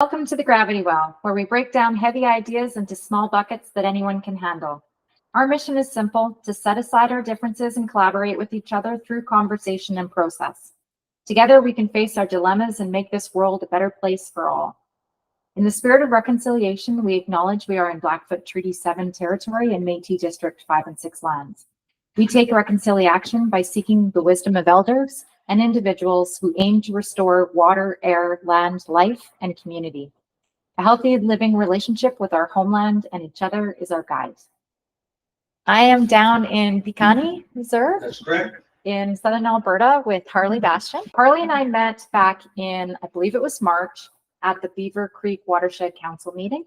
Welcome to the Gravity Well, where we break down heavy ideas into small buckets that anyone can handle. Our mission is simple: to set aside our differences and collaborate with each other through conversation and process. Together, we can face our dilemmas and make this world a better place for all. In the spirit of reconciliation, we acknowledge we are in Blackfoot Treaty 7 territory and Métis District 5 and 6 lands. We take reconciliation by seeking the wisdom of elders and individuals who aim to restore water, air, land, life, and community. A healthy living relationship with our homeland and each other is our guide. I am down in Piikani Reserve. That's correct. In southern Alberta with Harley Bastien. Harley and I met back in, I believe it was March, at the Beaver Creek Watershed Council meeting.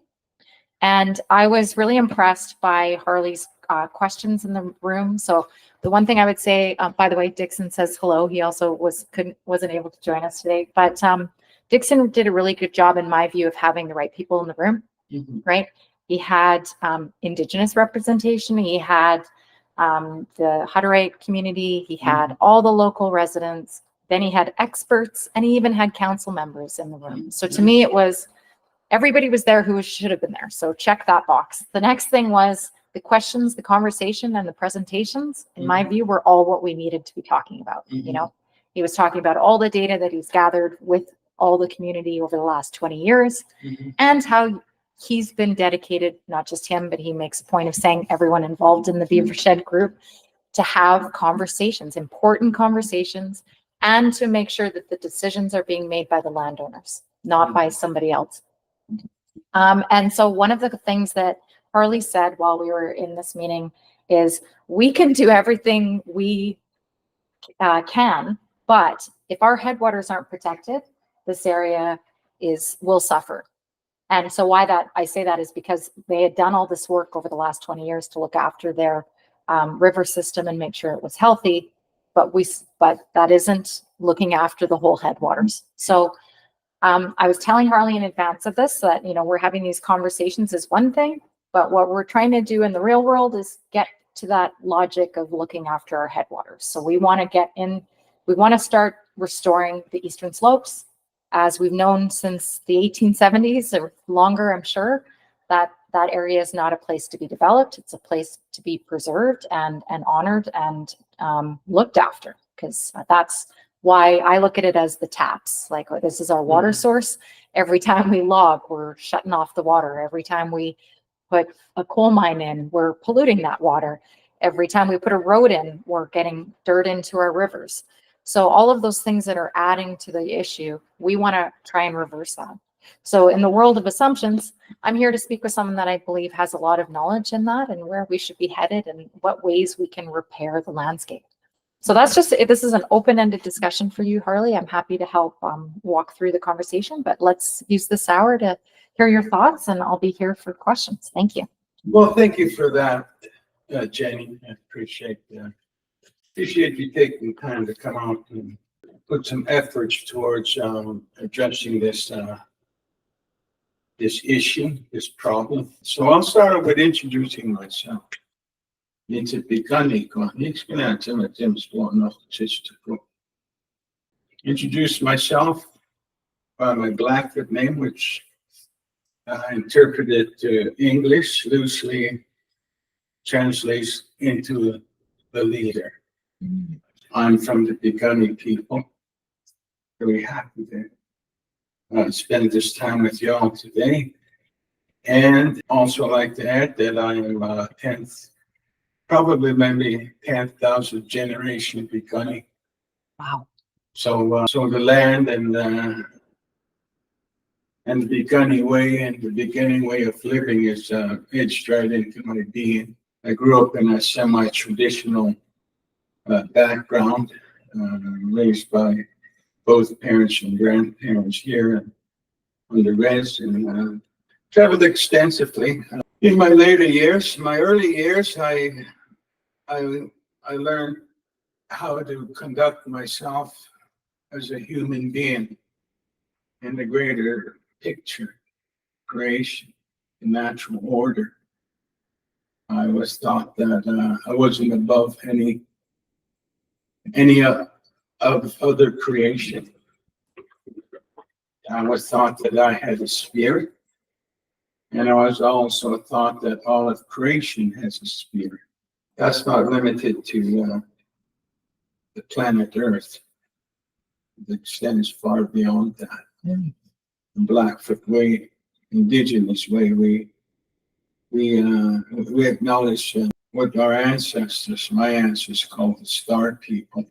And I was really impressed by Harley's questions in the room. So the one thing I would say, by the way, Dixon says hello. He also wasn't able to join us today, but Dixon did a really good job, in my view, of having the right people in the room, right? He had indigenous representation. He had the Hutterite community. He had all the local residents. Then he had experts, and he even had council members in the room. So to me, it was, everybody was there who should have been there. So check that box. The next thing was the questions, the conversation, and the presentations, in my view, were all what we needed to be talking about. You know, he was talking about all the data that he's gathered with all the community over the last 20 years and how he's been dedicated, not just him, but he makes a point of saying everyone involved in the Beavershed group to have conversations, important conversations, and to make sure that the decisions are being made by the landowners, not by somebody else. And so one of the things that Harley said while we were in this meeting is, we can do everything we can, but if our headwaters aren't protected, this area will suffer. And so why I say that is because they had done all this work over the last 20 years to look after their river system and make sure it was healthy, but that isn't looking after the whole headwaters. So I was telling Harley in advance of this that, you know, we're having these conversations is one thing, but what we're trying to do in the real world is get to that logic of looking after our headwaters. So we want to start restoring the eastern slopes. As we've known since the 1870s or longer, I'm sure, that area is not a place to be developed. It's a place to be preserved and honored and looked after, because that's why I look at it as the taps. Like, this is our water source. Every time we log, we're shutting off the water. Every time we put a coal mine in, we're polluting that water. Every time we put a road in, we're getting dirt into our rivers. So all of those things that are adding to the issue, we want to try and reverse that. So in the world of assumptions, I'm here to speak with someone that I believe has a lot of knowledge in that and where we should be headed and what ways we can repair the landscape. So that's just, this is an open-ended discussion for you, Harley. I'm happy to help walk through the conversation, but let's use this hour to hear your thoughts, and I'll be here for questions. Thank you. Well, thank you for that, Jenny. I appreciate you taking time to come out and put some efforts towards addressing this issue, this problem. So I'll start with introducing myself. Introduce myself by my Blackfoot name, which I interpreted to English loosely translates into the leader. I'm from the Piikani people. Very happy to spend this time with y'all today. And also like to add that I am 10th, probably maybe 10,000th generation Piikani. Wow. So the land and the Piikani way and the beginning way of living is etched right into my being. I grew up in a semi-traditional background, raised by both parents and grandparents here on the res, and traveled extensively. In my later years, my early years, I learned how to conduct myself as a human being in the greater picture, creation, and natural order. I was taught that I wasn't above any of other creation. I was thought that I had a spirit, and I was also thought that all of creation has a spirit. That's not limited to the planet Earth. It extends far beyond that. Mm. The Blackfoot way, indigenous way, we acknowledge what our ancestors, my ancestors, called the star people.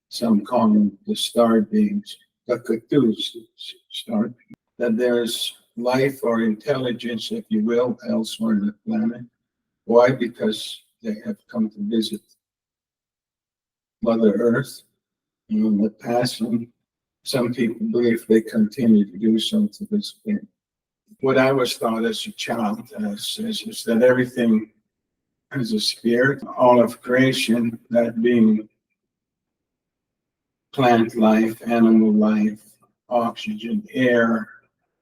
Some call them the star beings, the Cthulhu's star people. That there's life or intelligence, if you will, elsewhere on the planet. Why? Because they have come to visit Mother Earth in the past, and some people believe they continue to do so to this day. What I was taught as a child is that everything has a spirit, all of creation, that being plant life, animal life, oxygen, air,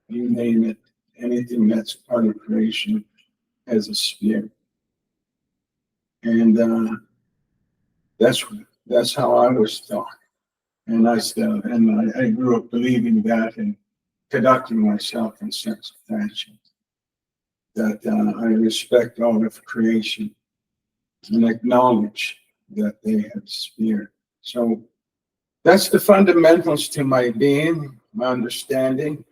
you name it, anything that's part of creation has a spirit. And that's how I was taught. And I grew up believing that and conducting myself in such a fashion that I respect all of creation and acknowledge that they have spirit. So that's the fundamentals to my being, my understanding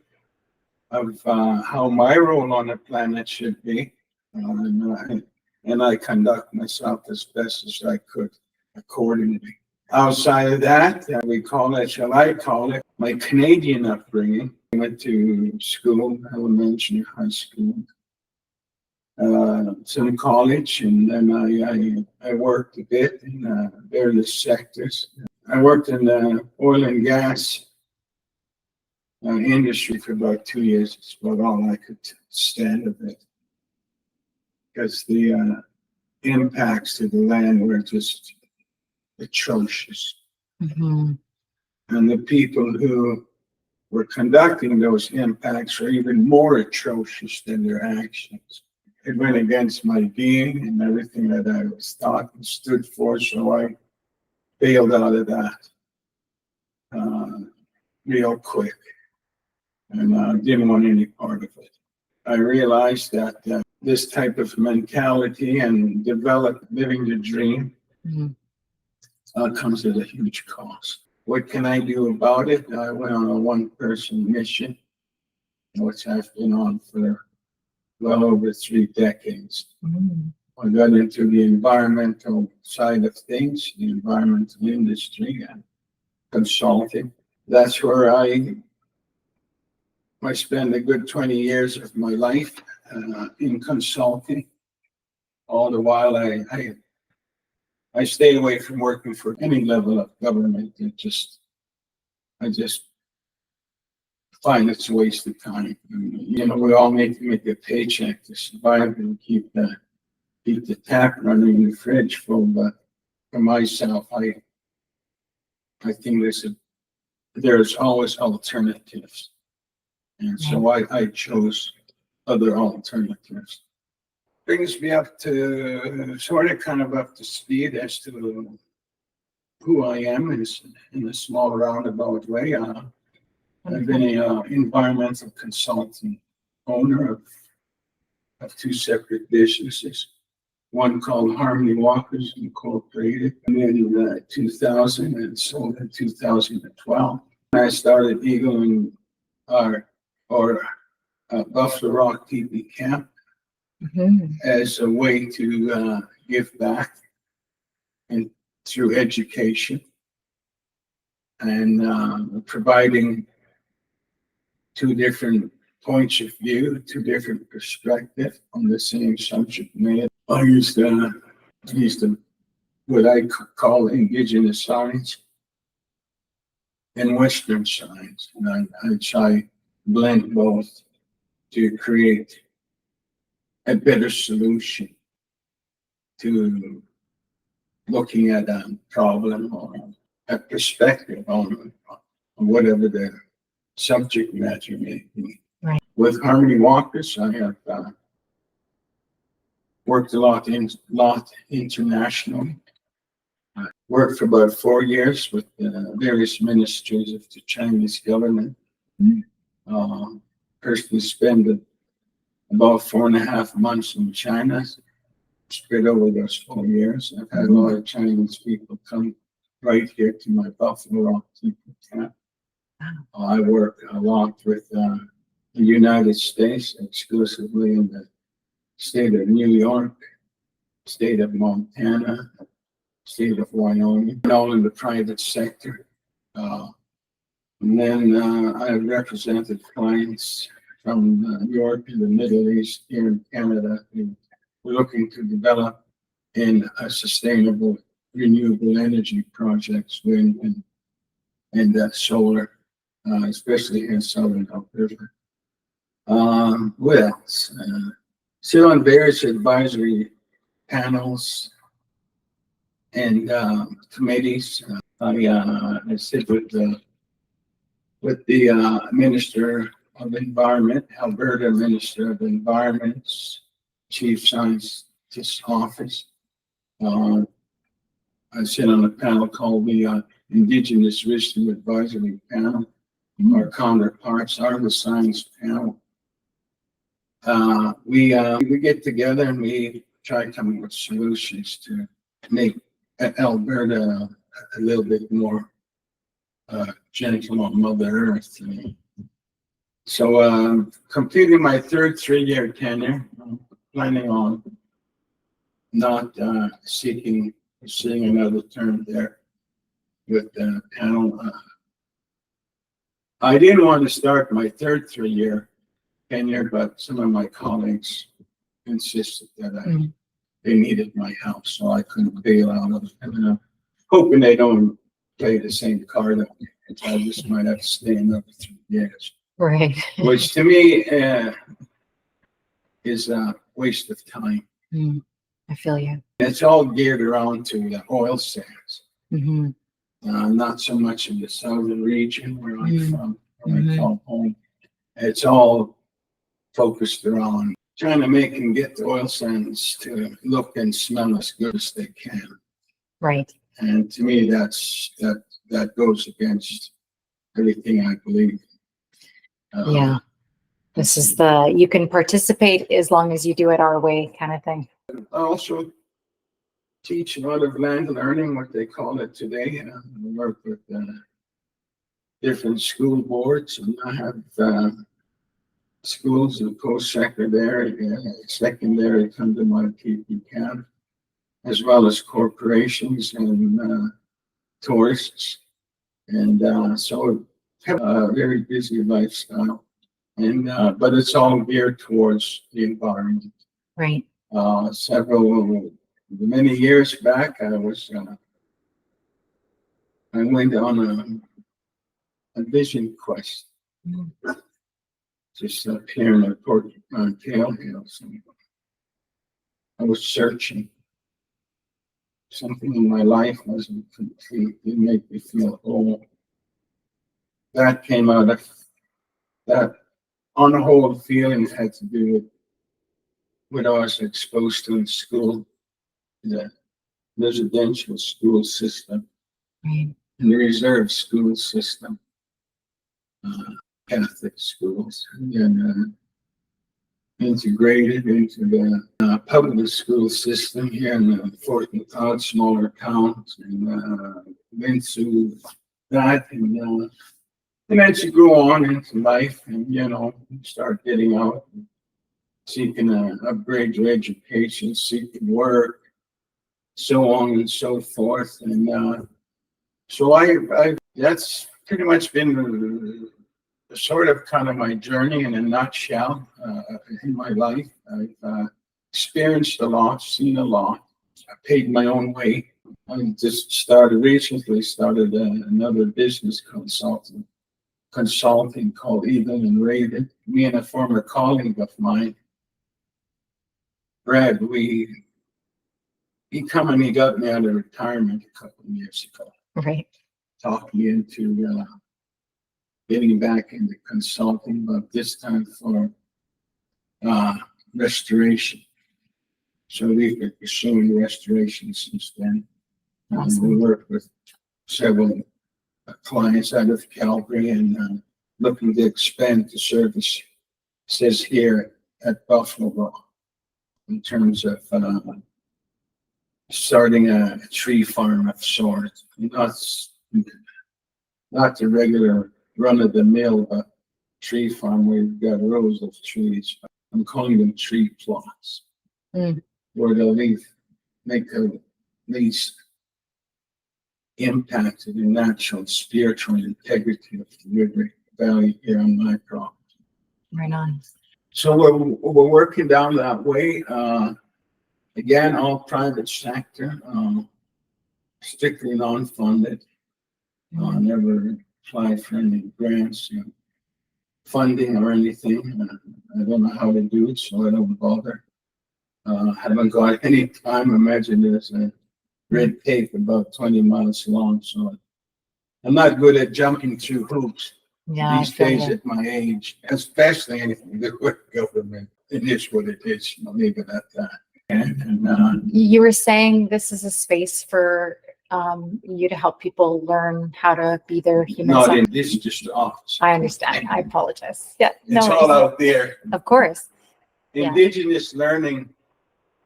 of how my role on the planet should be. And I conduct myself as best as I could accordingly. Outside of that, we call it, shall I call it, my Canadian upbringing. I went to school, elementary, high school, some college, and then I worked a bit in various sectors. I worked in the oil and gas industry for about 2 years. It's about all I could stand of it, because the impacts to the land were just atrocious. Mm-hmm. And the people who were conducting those impacts were even more atrocious than their actions. It went against my being and everything that I was taught and stood for, so I bailed out of that real quick, and didn't want any part of it. I realized that this type of mentality and living the dream comes at a huge cost. What can I do about it? I went on a one-person mission, which I've been on for well over 3 decades. Mm-hmm. I got into the environmental side of things, the environmental industry and consulting. That's where I spent a good 20 years of my life in consulting. All the while I stayed away from working for any level of government. I just find it's a waste of time. We all need to make a paycheck to survive and keep the tap running in the fridge full. But for myself, I think there's always alternatives, and so I chose other alternatives. Brings me up to kind of up to speed as to who I am in a small roundabout way. I've been an environmental consultant, owner of 2 separate businesses. One called Harley Walkers Incorporated, and then in 2000 and sold in 2012. I started Eagle and Buffalo Rock TP Camp as a way to give back and through education and providing 2 different points of view, 2 different perspectives on the same subject matter. I used to what I call indigenous science and Western science, and I try to blend both to create a better solution to looking at a problem or a perspective on whatever the subject matter may be. Right. With Harley Walkers, I have worked a lot internationally. I worked for about 4 years with various ministries of the Chinese government. Mm. Personally spent about 4.5 months in China, spread over those 4 years. I've had a lot of Chinese people come right here to my Buffalo Rock Teepee camp. I work a lot with the United States, exclusively in the state of New York, state of Montana, state of Wyoming, and all in the private sector. And then I represented clients from Europe and the Middle East here in Canada who were looking to develop in a sustainable renewable energy projects, wind and solar, especially in southern Alberta. What else? Sit on various advisory panels and committees. I sit with the Minister of Environment, Alberta Minister of Environment's Chief Scientist Office. I sit on a panel called the Indigenous Wisdom Advisory Panel. Our counterparts are the science panel. We get together and we try to come up with solutions to make Alberta a little bit more gentle on Mother Earth. So completing my third 3-year tenure, I'm planning on not pursuing another term there with the panel. I didn't want to start my third 3-year tenure, but some of my colleagues insisted that they needed my help, so I couldn't bail out of it. And hoping they don't play the same card. I just might have to stay another 3 years. Right. Which to me is a waste of time. I feel you. It's all geared around to the oil sands. Mm-hmm. Not so much in the southern region where I'm from, where I call home. It's all focused around trying to make and get the oil sands to look and smell as good as they can. Right. And to me, that goes against everything I believe. Yeah. This is you can participate as long as you do it our way kind of thing. I also teach a lot of land learning, what they call it today. I work with different school boards, and I have schools and post-secondary, secondary come to my teepee camp, as well as corporations and tourists. And so I have a very busy lifestyle, and but it's all geared towards the environment. Right. Many years back, I went on a vision quest. Just up here in the Pale Hills. I was searching. Something in my life wasn't complete. It made me feel whole. That came out of that on the whole feeling had to do with what I was exposed to in school, the residential school system, and the reserve school system, Catholic schools, and integrated into the public school system here in the Fort McLeod, smaller towns, and went through that, and as you go on into life, and you start getting out, and seeking an upgrade your education, seeking work, so on and so forth, and so I that's pretty much been the sort of kind of my journey in a nutshell in my life. I've experienced a lot, seen a lot. I paid my own way. I just recently started another business consulting called Even and Rated. Me and a former colleague of mine, Brad, he come and he got me out of retirement a couple of years ago. Right. Talked me into getting back into consulting, but this time for restoration. So we've been pursuing restoration since then. Awesome. We worked with several clients out of Calgary and looking to expand the service, says here at Buffalo, in terms of starting a tree farm of sorts. Not the regular run-of-the-mill tree farm where you've got rows of trees. I'm calling them tree plots, where they'll make the least impact to the natural spiritual integrity of the river valley here on my property. Right on. So we're working down that way. Again, all private sector, strictly non-funded. Never applied for any grants, funding or anything. I don't know how to do it, so I don't bother. Haven't got any time. Imagine there's a red tape about 20 miles long, so I'm not good at jumping through hoops these days at my age, especially anything to do with government. It is what it is. I'll leave it at that. And you were saying this is a space for you to help people learn how to be their human not self. in this, just the office. I understand. I apologize. Yeah, It's all out there. Of course. Indigenous learning,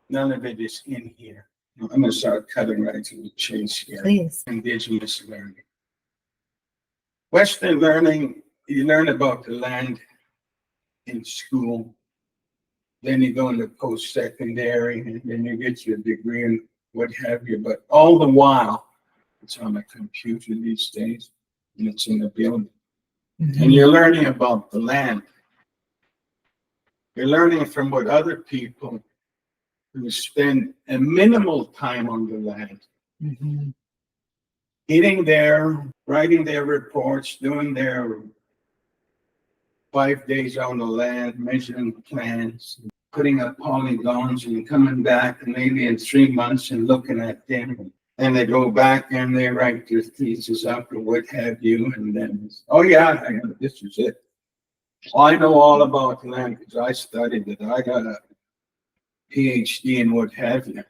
none of it is in here. I'm going to start cutting right to the chase here. Please. Indigenous learning. Western learning, you learn about the land in school. Then you go into post-secondary, and then you get your degree and what have you. But all the while, it's on a computer these days, and it's in a building. And you're learning about the land. You're learning from what other people who spend a minimal time on the land, eating there, writing their reports, doing their 5 days on the land, measuring plans, putting up polygons and coming back and maybe in 3 months and looking at them. And they go back and they write their thesis up or what have you. And then, oh yeah, this is it. I know all about the land because I studied it. I got a PhD in what have you.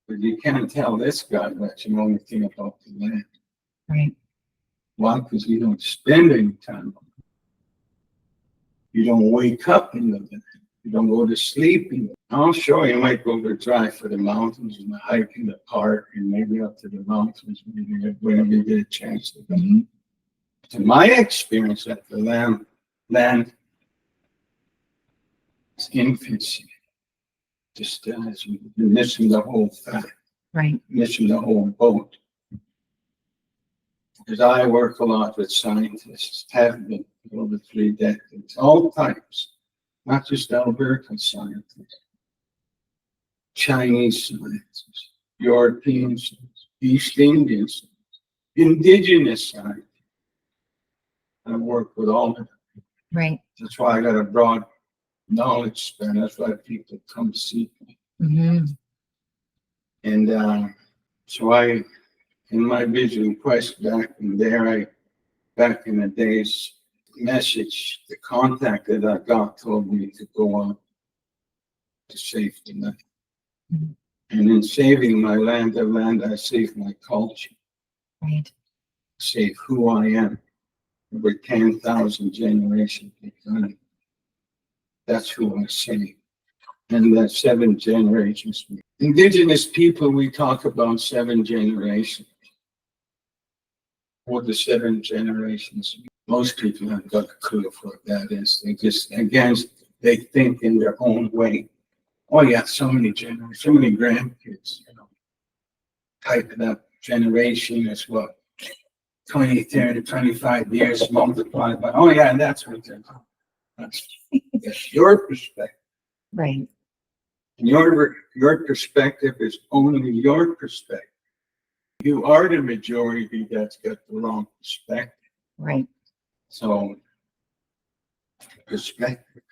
But you can't tell this guy that you know anything about the land. Right. Why? Because you don't spend any time on it. You don't wake up in the land. You don't go to sleep in it. I'll show you. Might go to drive for the mountains and hike in the park and maybe up to the mountains whenever you get a chance to go. In my experience at the land is infancy. Just as you're missing the whole fact. Right. Missing the whole boat. Because I work a lot with scientists, have been for over 3 decades, all types, not just Albertan scientists, Chinese scientists, European scientists, East Indian scientists, indigenous scientists. I work with all of them. Right. That's why I got a broad knowledge span. That's why people come to see me. And so in my vision quest back in the days, message, the contact that I got told me to go on to save the land. And in saving my land, the land, I saved my culture. Right. Save who I am. Over 10,000 generations behind. That's who I saved. And that's 7 generations. Indigenous people, we talk about 7 generations. What the 7 generations. Most people haven't got a clue of what that is. They just, again, they think in their own way. Oh yeah, so many generations, so many grandkids, type of that generation is what? 20, 30, 25 years multiplied by, oh yeah, and that's what they're doing. That's your perspective. Right. And your perspective is only your perspective. You are the majority that's got the wrong perspective. Right. So, perspective,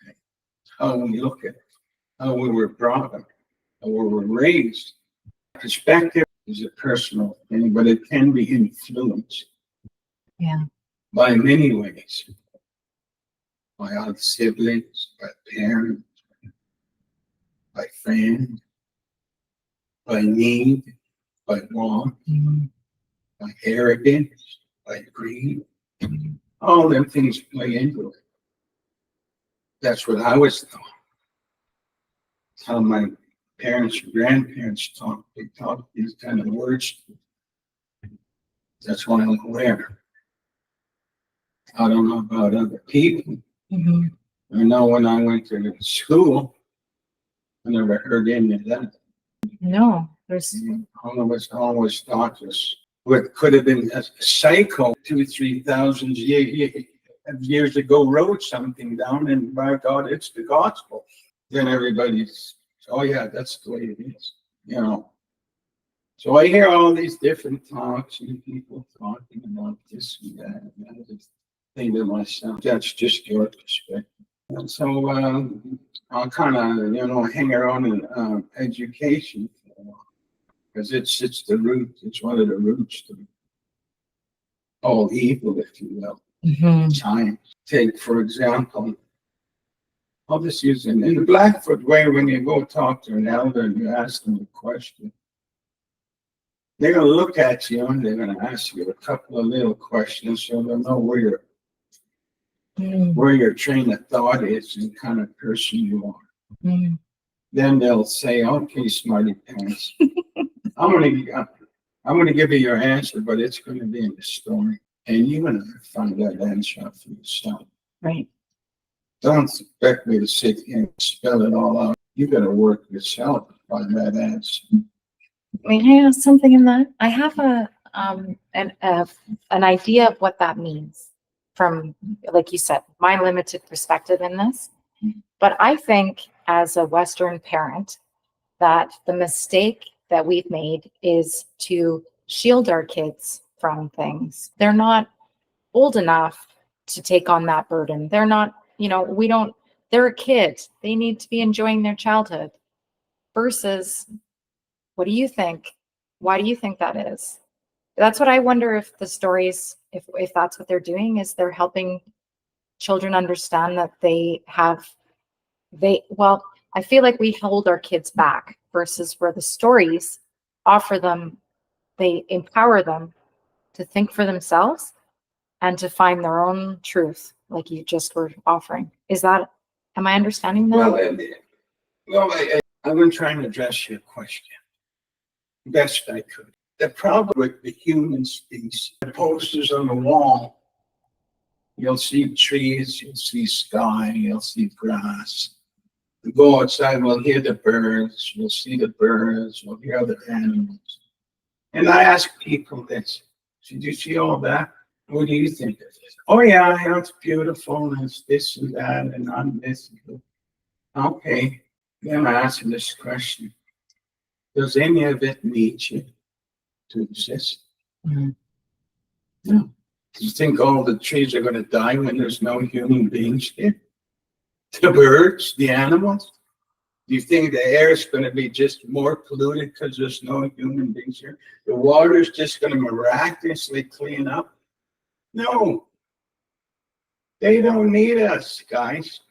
how we look at it, how we were brought up, how we were raised. Perspective is a personal thing, but it can be influenced. Yeah. By many ways. By other siblings, by parents, by friends, by need, by want, by arrogance, by greed, All them things play into it. That's what I was taught. How my parents and grandparents taught. They taught these kind of words. That's why I'm aware. I don't know about other people. Mhm. I know when I went to school, I never heard any of that. No, there's, Always taught us what could have been a psycho 2,000-3,000 years ago wrote something down, and by God, it's the gospel. Then everybody's, oh yeah, that's the way it is, you know. So I hear all these different talks and people talking about this and that, and I just think to myself, that's just your perspective. And so I'll kind of, hang around in education, because it's the root, it's one of the roots to all evil, if you will. Mhm. Science. Take, for example, I'll just use it in the Blackfoot way. When you go talk to an elder and you ask them a question, they're going to look at you and they're going to ask you a couple of little questions so they'll know where your train of thought is and kind of person you are. Mhm. Then they'll say, "Okay, smarty pants, I'm going to give you your answer, but it's going to be in the story, and you're going to find that answer out for yourself. Right. Don't expect me to sit here and spell it all out. You got to work yourself to find that answer." May I ask something in that? I have an idea of what that means from, like you said, my limited perspective in this. But I think as a Western parent that the mistake that we've made is to shield our kids from things. They're not old enough to take on that burden. They're not, they're a kid. They need to be enjoying their childhood versus, what do you think? Why do you think that is? That's what I wonder, if the stories, if that's what they're doing, is they're helping children understand that well, I feel like we hold our kids back versus where the stories offer them, they empower them to think for themselves and to find their own truth, like you just were offering. Am I understanding that? I've been trying to address your question best I could. The problem with the human species, the posters on the wall, you'll see trees, you'll see sky, you'll see grass. You go outside, we'll hear the birds, we'll see the birds, we'll hear the animals. And I ask people this, did you see all that? What do you think of it? Oh yeah, it's beautiful, and it's this and that, and I'm this. Okay, then I ask you this question. Does any of it need you to exist? Mm-hmm. No. Do you think all the trees are going to die when there's no human beings here? The birds, the animals? Do you think the air is going to be just more polluted because there's no human beings here? The water is just going to miraculously clean up? No. They don't need us, guys.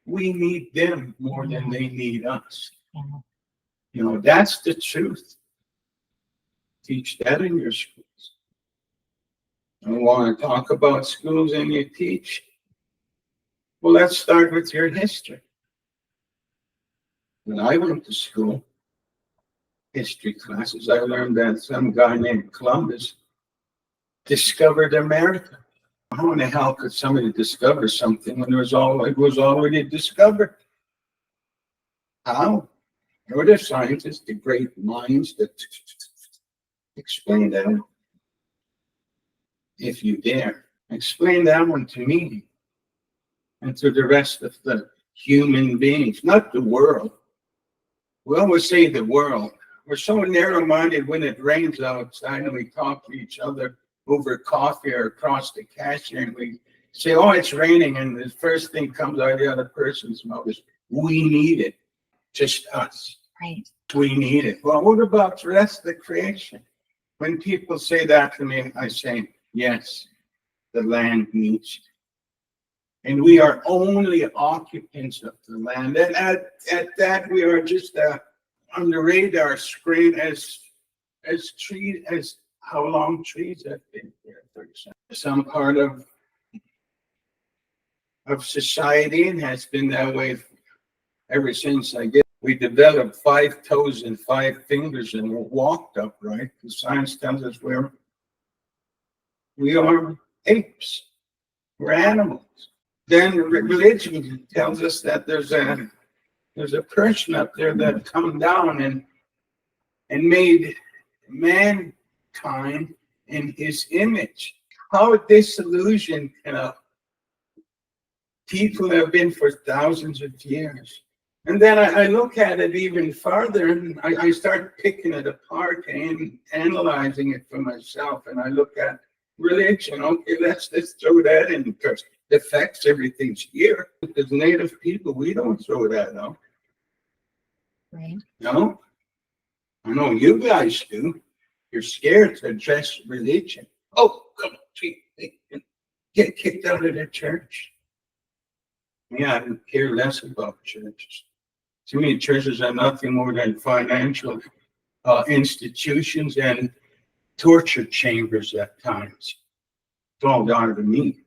We need them more than they need us. That's the truth. Teach that in your schools. I want to talk about schools and you teach. Well, let's start with your history. When I went to school, history classes, I learned that some guy named Columbus discovered America. How in the hell could somebody discover something when it was already discovered? How? There were the scientists, the great minds that explain that. If you dare, explain that one to me and to the rest of the human beings, not the world. We always say the world. We're so narrow-minded when it rains outside and we talk to each other over coffee or across the cashier and we say, oh, it's raining, and the first thing comes out of the other person's mouth is, we need it. Just us. Right. We need it. Well, what about the rest of the creation? When people say that to me, I say, yes, the land needs it. And we are only occupants of the land. And at that, we are just on the radar screen as trees, as how long trees have been here. some part of society, and has been that way ever since we developed 5 toes and 5 fingers and walked upright. The science tells us we are apes. We're animals. Then religion tells us that there's a person up there that come down and made mankind in his image. How disillusioned people have been for thousands of years. And then I look at it even farther, and I start picking it apart and analyzing it for myself. And I look at religion. Okay, let's throw that in, because it affects everything's here. As Native people, we don't throw that out. Right. No? I know you guys do. You're scared to address religion. Oh, come on, get kicked out of the church. Yeah, I care less about churches. To me, churches are nothing more than financial institutions and torture chambers at times. It's all down to me.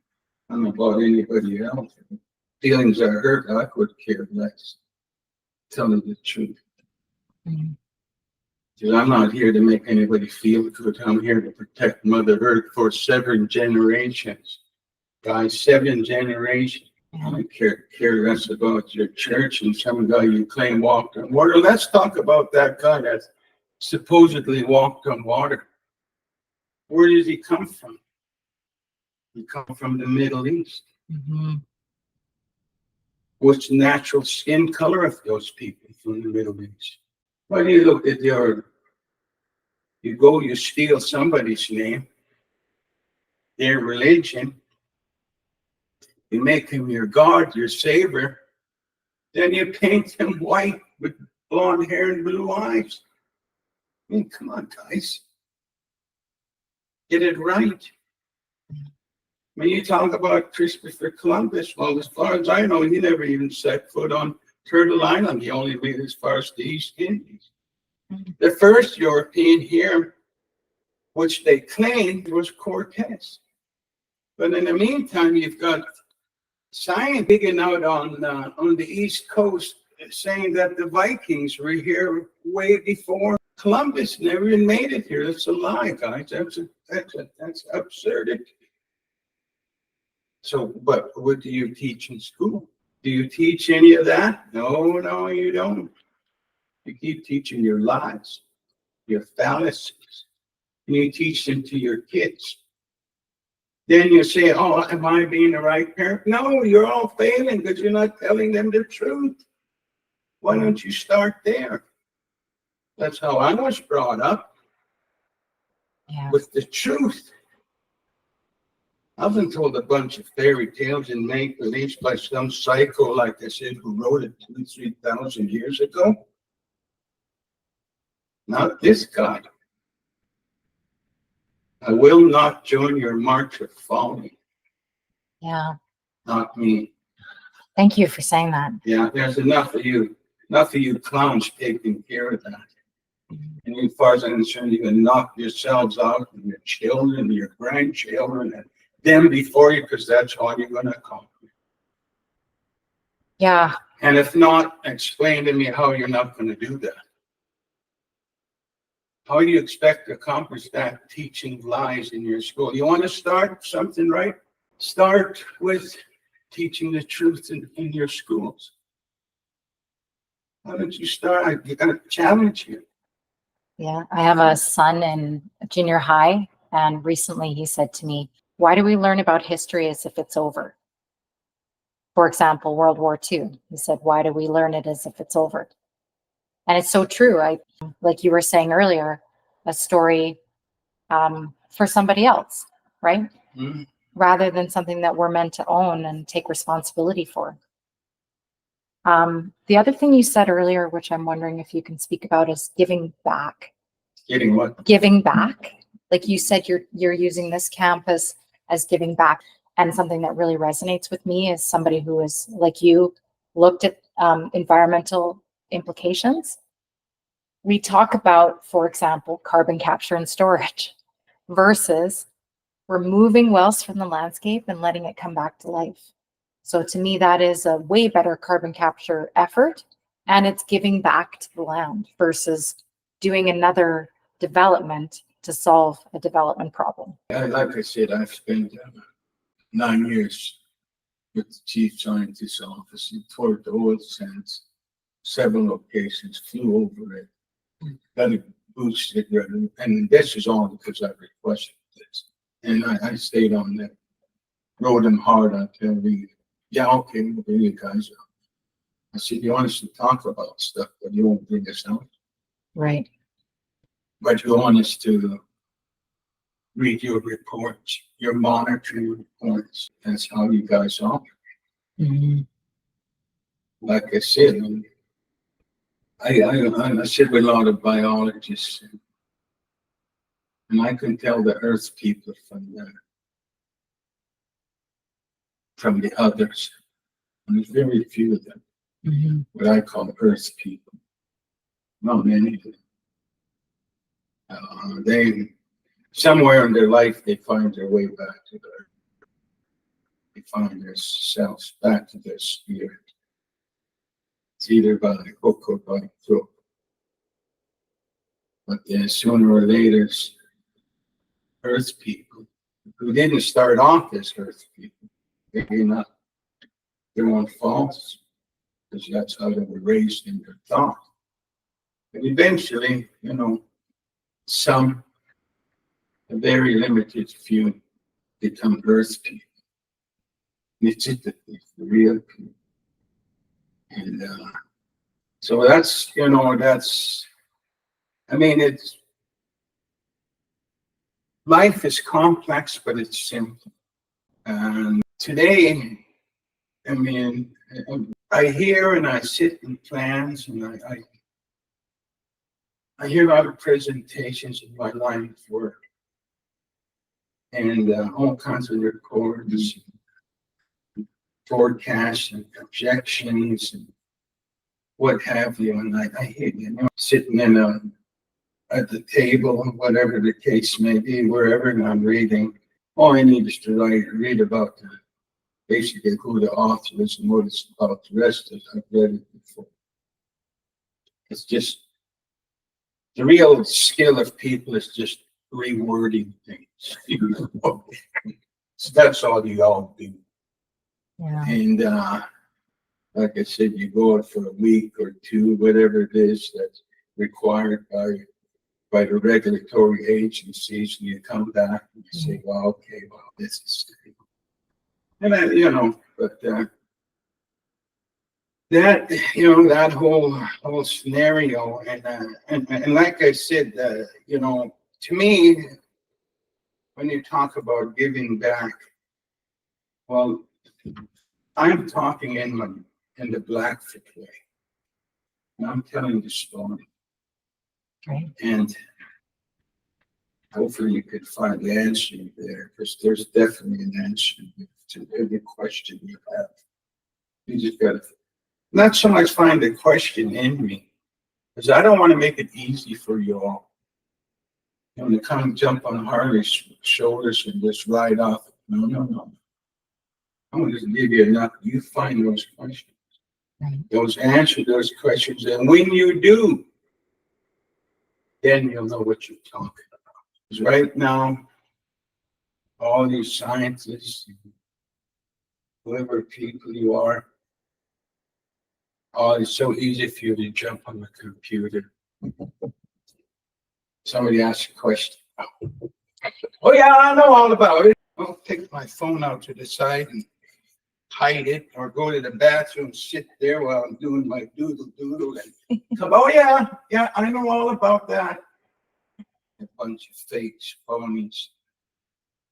I don't know about anybody else. Feelings are hurt, I could care less. Telling the truth. Mm-hmm. Because I'm not here to make anybody feel good. I'm here to protect Mother Earth for 7 generations. Guys, 7 generations. I don't care less about your church and some guy you claim walked on water. Let's talk about that guy that supposedly walked on water. Where does he come from? He comes from the Middle East. Mm-hmm. What's the natural skin color of those people from the Middle East? When you look at you steal somebody's name, their religion, you make him your God, your savior, then you paint him white with blonde hair and blue eyes. I mean, come on, guys. Get it right. When you talk about Christopher Columbus, well, as far as I know, he never even set foot on Turtle Island. He only made as far as the East Indies. Mm-hmm. The first European here, which they claimed, was Cortez. But in the meantime, you've got science digging out on the East Coast saying that the Vikings were here way before Columbus never even made it here. That's a lie, guys. That's absurdity. So, but what do you teach in school? Do you teach any of that? No, you don't. You keep teaching your lies, your fallacies, and you teach them to your kids. Then you say, oh, am I being the right parent? No, you're all failing because you're not telling them the truth. Why don't you start there? That's how I was brought up. Yeah. With the truth. I wasn't told a bunch of fairy tales and make-believe by some psycho, like I said, who wrote it 2,000-3,000 years ago. Not this guy. I will not join your march of folly. Yeah. Not me. Thank you for saying that. Yeah, there's enough of you clowns taking care of that. And as far as I'm concerned, you can knock yourselves out and your children and your grandchildren and them before you, because that's all you're going to accomplish. Yeah. And if not, explain to me how you're not going to do that. How do you expect to accomplish that teaching lies in your school? You want to start something right? Start with teaching the truth in your schools. Why don't you start? I'm going to challenge you. Yeah, I have a son in junior high, and recently he said to me, why do we learn about history as if it's over? For example, World War II. He said, why do we learn it as if it's over? And it's so true. Like you were saying earlier, a story for somebody else, right? Mm-hmm. Rather than something that we're meant to own and take responsibility for. The other thing you said earlier, which I'm wondering if you can speak about, is giving back. Giving what? Giving back. Like you said, you're using this campus as giving back. And something that really resonates with me is somebody who is like you, looked at environmental implications. We talk about, for example, carbon capture and storage versus removing wealth from the landscape and letting it come back to life. So to me, that is a way better carbon capture effort, and it's giving back to the land versus doing another development to solve a development problem. Like I said, I've spent 9 years with the chief scientist's office and toured the oil sands, several locations, flew over it, got it boosted, and this is all because I requested this. And I stayed on that, rode them hard until okay, we'll bring you guys out. I said, you want us to talk about stuff, but you won't bring us out. Right. But you want us to read your reports, your monitoring reports. That's how you guys are. Mm-hmm. Like I said, I sit with a lot of biologists, and I can tell the Earth people from the others. And there's very few of them, Mm-hmm. what I call Earth people. Not many of them. They somewhere in their life they find their way back to the Earth. They find themselves back to their spirit. It's either by hook or by crook. But then sooner or later, Earth people who didn't start off as Earth people, they came up their own faults, because that's how they were raised in their thought. And eventually, some, a very limited few, become Earth people. It's the real people. And so that's, life is complex, but it's simple. And today, I hear and I sit in plans, and I hear a lot of presentations of my line of work, and all kinds of reports, forecasts, and projections, and what have you. And I hear, sitting at the table, whatever the case may be, wherever I'm reading. All I need is to read about basically who the author is and what it's about. The rest of it, I've read it before. It's just the real skill of people is just rewording things. So that's all you all do. Yeah. And like I said, you go out for a week or two, whatever it is that's required by the regulatory agencies, and you come back and you say, well, okay, well, this is, and but that whole scenario, and like I said, to me, when you talk about giving back, well, I'm talking in the Blackfoot way, and I'm telling the story, Right. and hopefully you could find the answer there, because there's definitely an answer to every question you have. You just gotta not so much find the question in me, because I don't want to make it easy for you all. To come jump on Harley's shoulders and just ride off. No. I'm going to just give you enough. You find those questions. Right. Answer those questions. And when you do, then you'll know what you're talking about. Because right now, all these scientists, whoever people you are, it's so easy for you to jump on the computer. Somebody asks a question. Oh yeah, I know all about it. I'll take my phone out to the side and hide it, or go to the bathroom, sit there while I'm doing my doodle, and come, oh yeah, I know all about that. A bunch of fakes, phonies.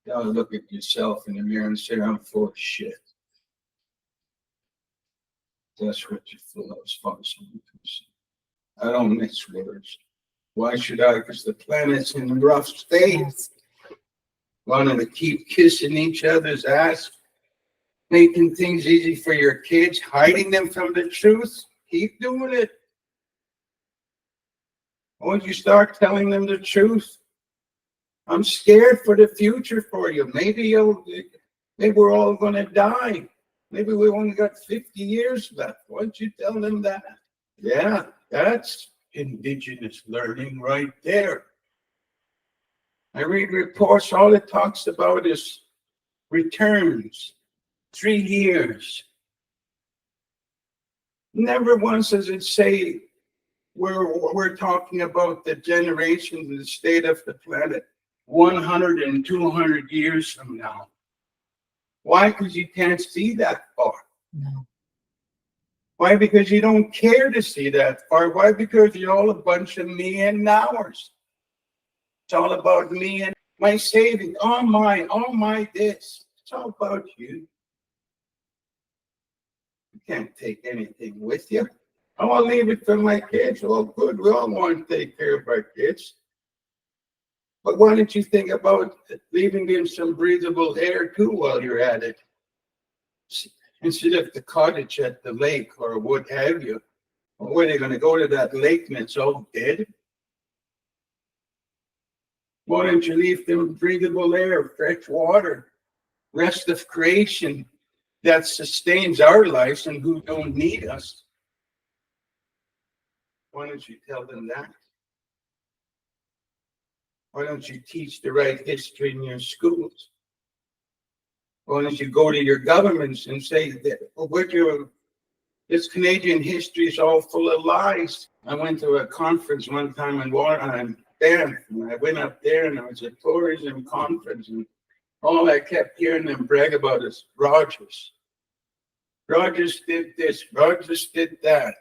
You gotta look at yourself in the mirror and say, I'm full of shit. That's what you're full of, as far as I'm concerned. I don't mix words. Why should I? Because the planet's in a rough state. Yes. Wanting to keep kissing each other's ass, making things easy for your kids, hiding them from the truth. Keep doing it. Once you start telling them the truth, I'm scared for the future for you. Maybe we're all gonna die. Maybe we only got 50 years left. Why don't you tell them that? Yeah, that's indigenous learning right there. I read reports, all it talks about is returns, 3 years. Never once does it say we're talking about the generations and the state of the planet 100 and 200 years from now. Why? Because you can't see that far. No. Why? Because you don't care to see that far. Why? Because you're all a bunch of me and nowers. It's all about me and my saving. All my this. It's all about you. You can't take anything with you. I want to leave it for my kids. Well, good. We all want to take care of our kids. But why don't you think about leaving them some breathable air too while you're at it? Instead of the cottage at the lake or what have you. Well, where are they going to go to that lake and it's all dead? Why don't you leave them breathable air, fresh water, rest of creation that sustains our lives and who don't need us? Why don't you tell them that? Why don't you teach the right history in your schools? Why don't you go to your governments and say that this Canadian history is all full of lies? I went to a conference one time in Banff, and I went up there and it was a tourism conference, and all I kept hearing them brag about is Rogers. Rogers did this, Rogers did that.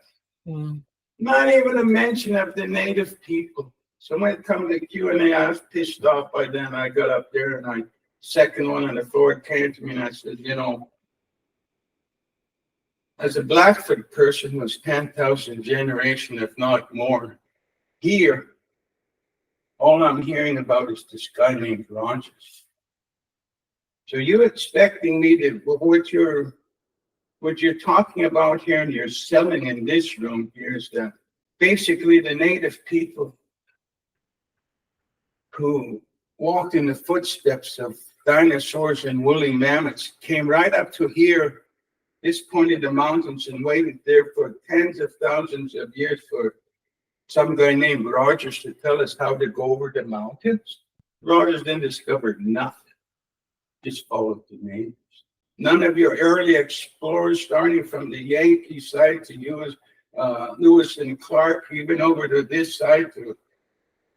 Mm. Not even a mention of the native people. So when it comes to Q&A, I was pissed off by then. I got up there and second one on the floor came to me and I said, as a Blackfoot person who was 10,000 generation, if not more, here, all I'm hearing about is this guy named Rogers. So you expecting me to, what you're talking about here and you're selling in this room here is that basically the native people who walked in the footsteps of dinosaurs and woolly mammoths came right up to here, this point of the mountains, and waited there for tens of thousands of years for some guy named Rogers to tell us how to go over the mountains. Rogers then discovered nothing, just followed the natives. None of your early explorers, starting from the Yankee side to Lewis and Clark, even over to this side to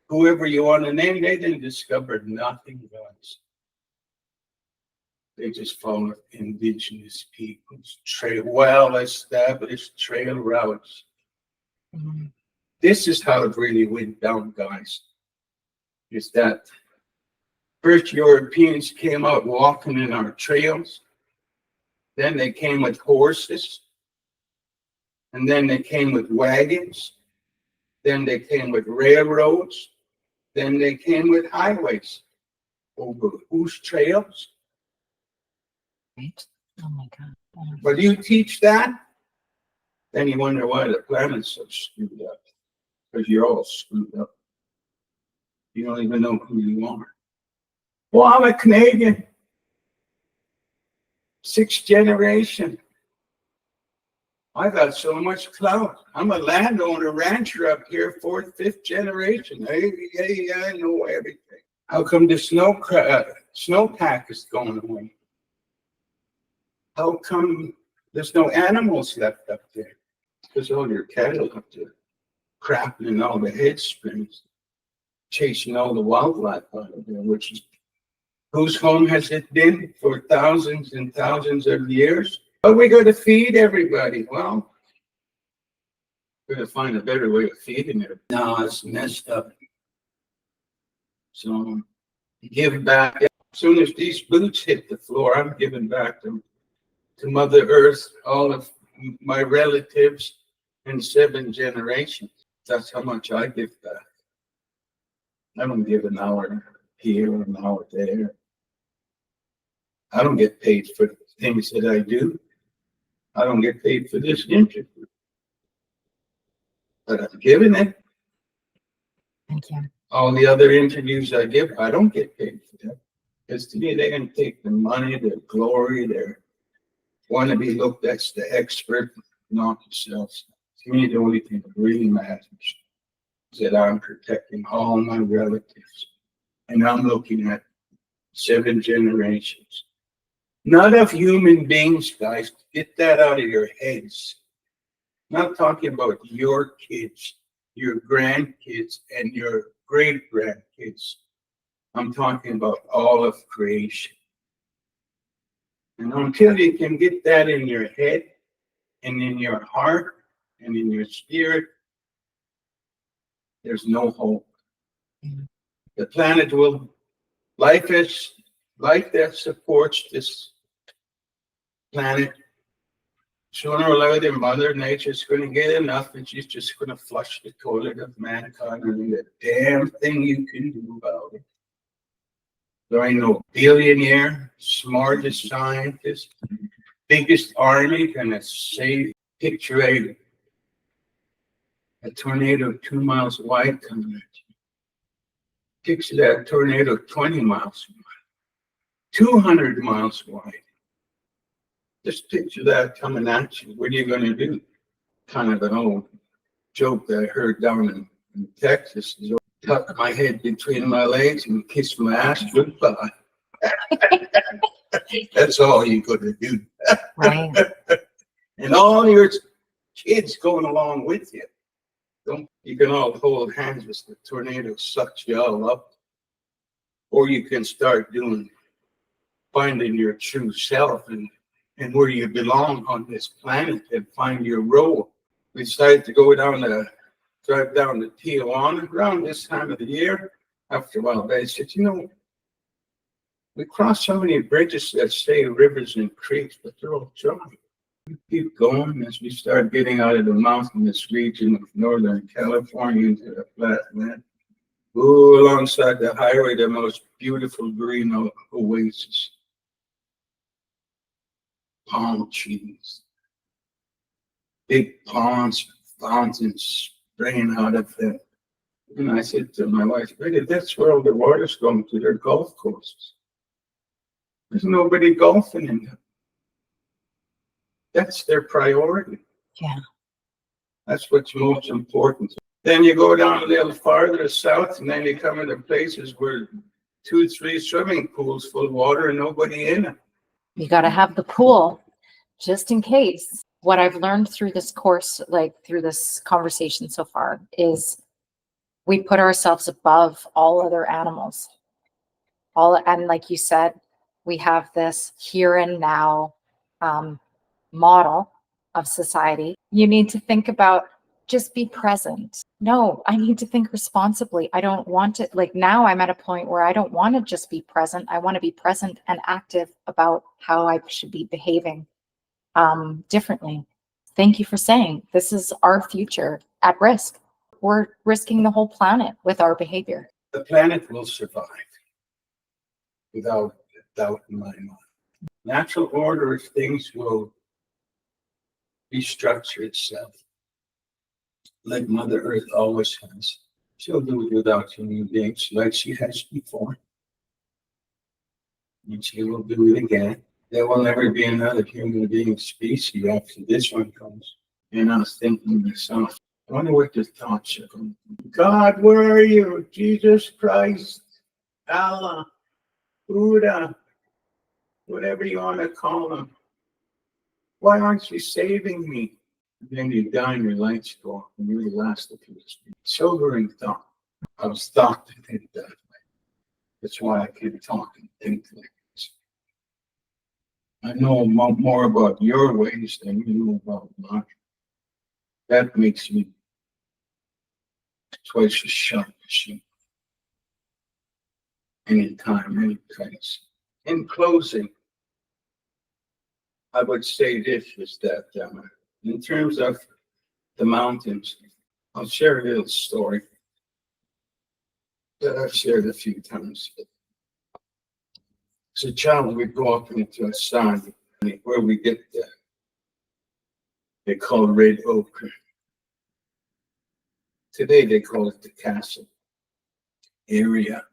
whoever you want to name, they didn't discover nothing, guys. They just followed indigenous peoples, well-established trail routes. Mm-hmm. This is how it really went down, guys. Is that first Europeans came out walking in our trails. Then they came with horses. And then they came with wagons. Then they came with railroads. Then they came with highways. Over whose trails? Right? Oh my God. But you teach that, then you wonder why the planet's so screwed up. Because you're all screwed up. You don't even know who you are. Well, I'm a Canadian. 6th generation. I got so much clout. I'm a landowner, rancher up here, 4th, 5th generation. Hey, I know everything. How come the snowpack is going away? How come there's no animals left up there? Because all your cattle up there, crapping in all the head springs, chasing all the wildlife out of there, which is whose home has it been for thousands and thousands of years? But we got to feed everybody. Well, we're going to find a better way of feeding it. No, it's messed up. So give back. As soon as these boots hit the floor, I'm giving back to Mother Earth, all of my relatives in 7 generations. That's how much I give back. I don't give an hour here, an hour there. I don't get paid for the things that I do. I don't get paid for this interview. But I'm giving it. Thank you. All the other interviews I give, I don't get paid for that. Because to me, they can take the money, their glory, their want to be looked as the expert, not themselves. To me, the only thing that really matters is that I'm protecting all my relatives. And I'm looking at 7 generations. Not of human beings, guys. Get that out of your heads. I'm not talking about your kids, your grandkids, and your great grandkids. I'm talking about all of creation. And until you can get that in your head and in your heart and in your spirit, there's no hope. The planet will, life that supports this planet, sooner or later, Mother Nature's going to get enough and she's just going to flush the toilet of mankind, and the damn thing you can do about it. There ain't no billionaire, smartest scientist, biggest army gonna save. Picture a tornado 2 miles wide coming at you. Picture that tornado 20 miles wide, 200 miles wide. Just picture that coming at you. What are you gonna do? Kind of an old joke that I heard down in Texas. Tuck my head between my legs and kiss my ass goodbye. That's all you're gonna do. Right. And all your kids going along with you. You can all hold hands as the tornado sucks you all up. Or you can start finding your true self and where you belong on this planet and find your role. We decided to drive down to Tijuana around this time of the year. After a while, they said, we cross so many bridges that say rivers and creeks, but they're all dry. We keep going as we start getting out of the mountainous region of Northern California into the flatland. Ooh, alongside the highway, the most beautiful green oasis. Palm trees. Big ponds, fountains spraying out of them. And I said to my wife, really, that's where all the water's going to their golf courses. There's nobody golfing in them. That's their priority. Yeah. That's what's most important. Then you go down a little farther south, and then you come into places where 2, 3 swimming pools full of water and nobody in it. You got to have the pool just in case. What I've learned through this course, like through this conversation so far, is we put ourselves above all other animals. And like you said, we have this here and now model of society. You need to think about just be present. No, I need to think responsibly. I don't want to, like now I'm at a point where I don't want to just be present. I want to be present and active about how I should be behaving differently. Thank you for saying this is our future at risk. We're risking the whole planet with our behavior. The planet will survive without doubt in my mind. Natural order of things will restructure itself like Mother Earth always has. She'll do it without human beings like she has before. And she will do it again. There will never be another human being species after this one comes. And I was thinking to myself, I wonder what the thoughts are going to be. God, where are you? Jesus Christ, Allah, Buddha, whatever you want to call them. Why aren't you saving me? And then you die and your lights go off and you're the last of us. Sobering thought. I was thought to think that way. That's why I can talk and think like this. I know more about your ways than you know about mine. That makes me twice as sharp as you. Anytime, any place. In closing, I would say this is that in terms of the mountains, I'll share a little story that I've shared a few times. As a child, we'd go up into a sand where we get they call it Red Oak. Today they call it the castle. area.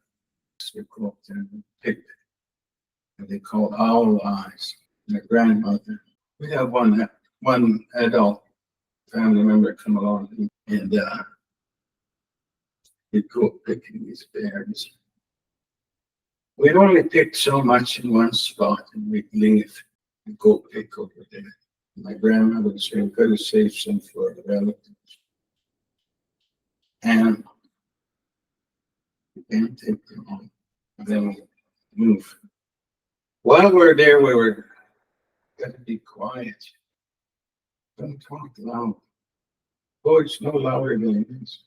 So we go up there and pick what they call owl eyes. My grandmother. We have one adult family member come along and we'd go picking these berries. We'd only pick so much in one spot and we'd leave and go pick over there. My grandmother would say, we've got to save some for the relatives. And we can't take them home. And then we move. While we're there, we were got to be quiet. Don't talk loud. Oh, it's no louder than this.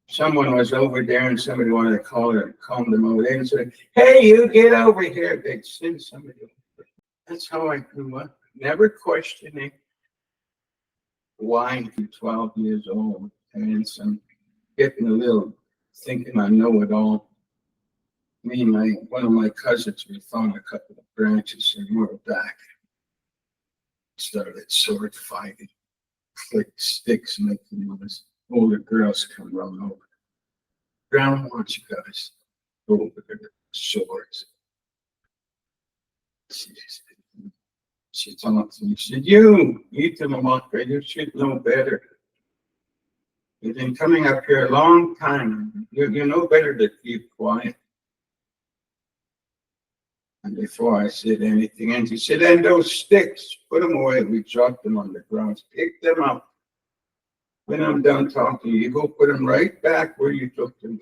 Someone was over there and somebody wanted to calm them over there and say, hey, you get over here. They'd send somebody over. That's how I grew up. Never questioning why I'm 12 years old. And some getting a little thinking I know it all. Me and one of my cousins, we found a couple of branches and we were back. Started sword fighting, click sticks, making noise. Older girls come run over. Grandma wants you guys go over there with swords. She talked to me. She said, you, Itamamaka, you should know better. You've been coming up here a long time. You know better to keep quiet. And before I said anything, and she said, and those sticks, put them away. We dropped them on the ground. Pick them up. When I'm done talking, you go put them right back where you took them.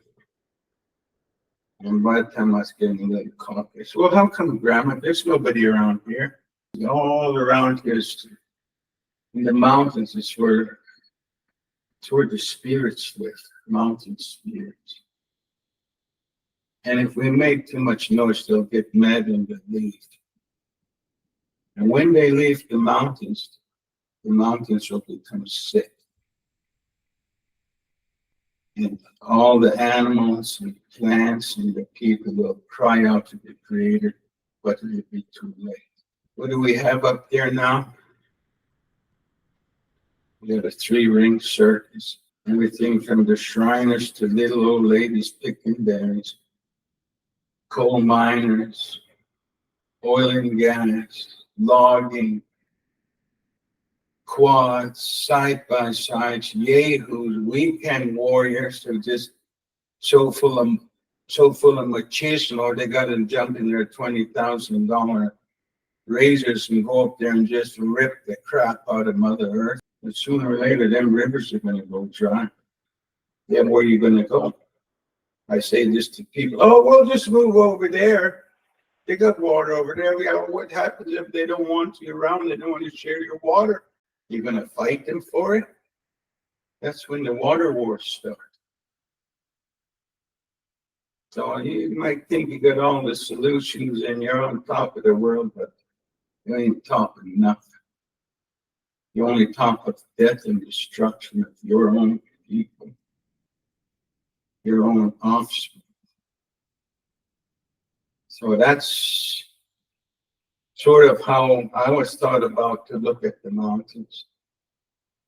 And by the time I was getting a little coffee, I said, well, how come, Grandma? There's nobody around here. All around here is in the mountains. It's where the spirits live, mountain spirits. And if we make too much noise, they'll get mad and they'll leave. And when they leave the mountains will become sick. And all the animals and plants and the people will cry out to the Creator, but it'll be too late. What do we have up there now? We have a 3-ring circus. Everything from the Shriners to little old ladies picking berries, coal miners, oil and gas, logging, quads, side-by-sides, yahoos, weekend warriors who just so full of machismo, they got to jump in their $20,000 razors and go up there and just rip the crap out of Mother Earth. But sooner or later, them rivers are going to go dry. Then where are you going to go? I say this to people, oh, we'll just move over there. They got water over there. What happens if they don't want you around? They don't want to share your water. You're going to fight them for it? That's when the water wars start. So you might think you got all the solutions and you're on top of the world, but you ain't top of nothing. You only top of death and destruction of your own people, your own offspring. So that's sort of how I was thought about to look at the mountains.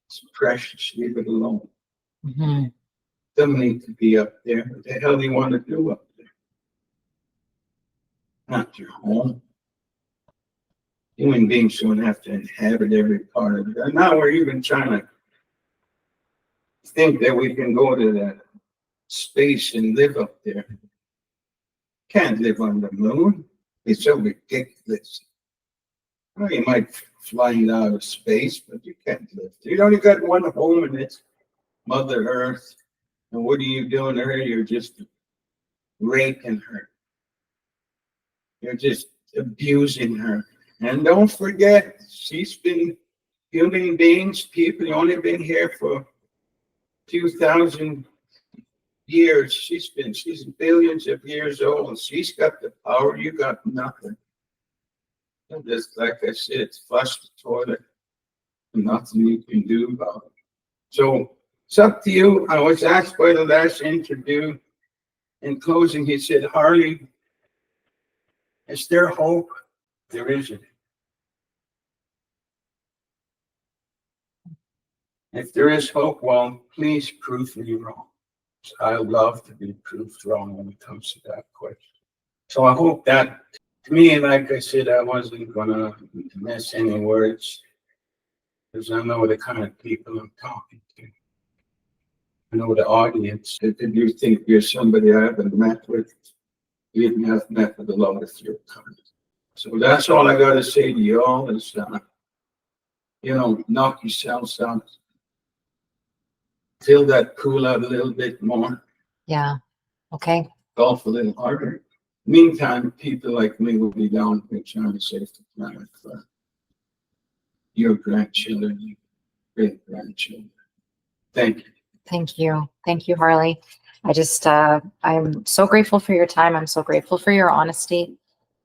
It's precious, leave it alone. Mm-hmm. Doesn't need to be up there. What the hell do you want to do up there? Not your home. Human beings don't have to inhabit every part of it. And now we're even trying to think that we can go to that space and live up there. Can't live on the moon. It's so ridiculous. Well, you might fly out of space, but you can't live there. You only got one home, and it's Mother Earth. And what are you doing to her? You're just raping her. You're just abusing her. And don't forget, she's been human beings, people, only been here for a few thousand years. She's billions of years old. She's got the power. You got nothing. And just like I said, flush the toilet. Nothing you can do about it. So it's up to you. I was asked by the last interview. In closing, he said, Harley, is there hope? There isn't. If there is hope, well, please prove me wrong. I love to be proved wrong when it comes to that question. So I hope that, to me, like I said, I wasn't gonna miss any words, because I know the kind of people I'm talking to. I know the audience. If you think you're somebody I haven't met with, you have met with a lot of your kind. So that's all I gotta say to you all is, knock yourselves out. Fill that pool out a little bit more. Yeah. Okay. Golf a little harder. Meantime, people like me will be down here trying to save the planet for your grandchildren, great grandchildren. Thank you. Thank you. Thank you, Harley. I'm so grateful for your time. I'm so grateful for your honesty.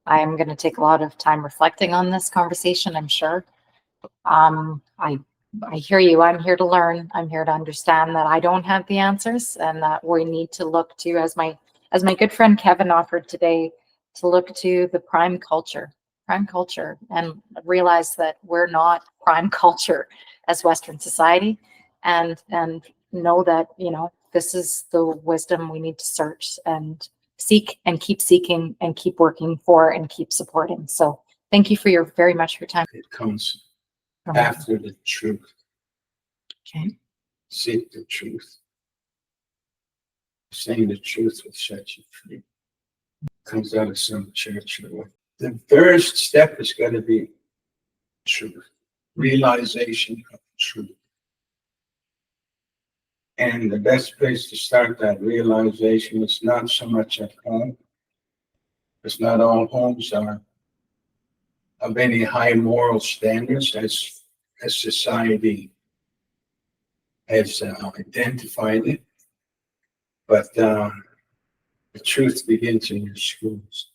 I'm going to take a lot of time reflecting on this conversation, I'm sure. I hear you. I'm here to learn. I'm here to understand that I don't have the answers, and that we need to look to, as my good friend Kevin offered today, to look to the prime culture, and realize that we're not prime culture as Western society, and know that, this is the wisdom we need to search and seek, and keep seeking, and keep working for, and keep supporting. So thank you very much for your time. It comes after the truth. Okay. Seek the truth. Saying the truth will set you free. Comes out of some church. The first step is going to be truth, realization of truth. And the best place to start that realization is not so much at home, because not all homes are of any high moral standards as society has identified it. But the truth begins in your schools.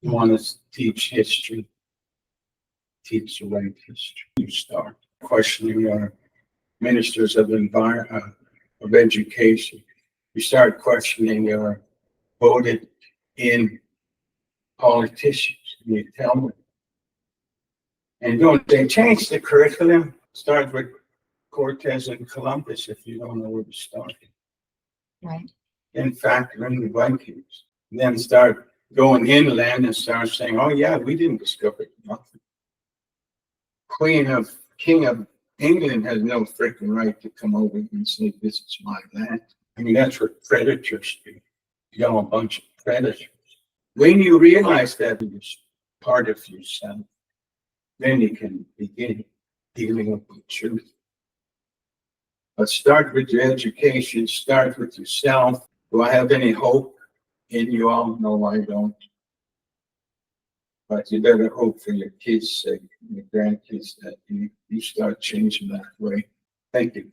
You want to teach history, teach the right history. You start questioning your ministers of education. You start questioning your voted in politicians. And you tell them, and don't they change the curriculum? Start with Cortez and Columbus if you don't know where to start. Right. In fact, learn the Vikings. Then start going inland and start saying, oh yeah, we didn't discover nothing. King of England has no freaking right to come over and say, this is my land. I mean, that's what predators do. You know, a bunch of predators. When you realize that it's part of yourself, then you can begin dealing with the truth. But start with your education, start with yourself. Do I have any hope in you all? No, I don't. But you better hope for your kids' sake, your grandkids, that you start changing that way. Thank you.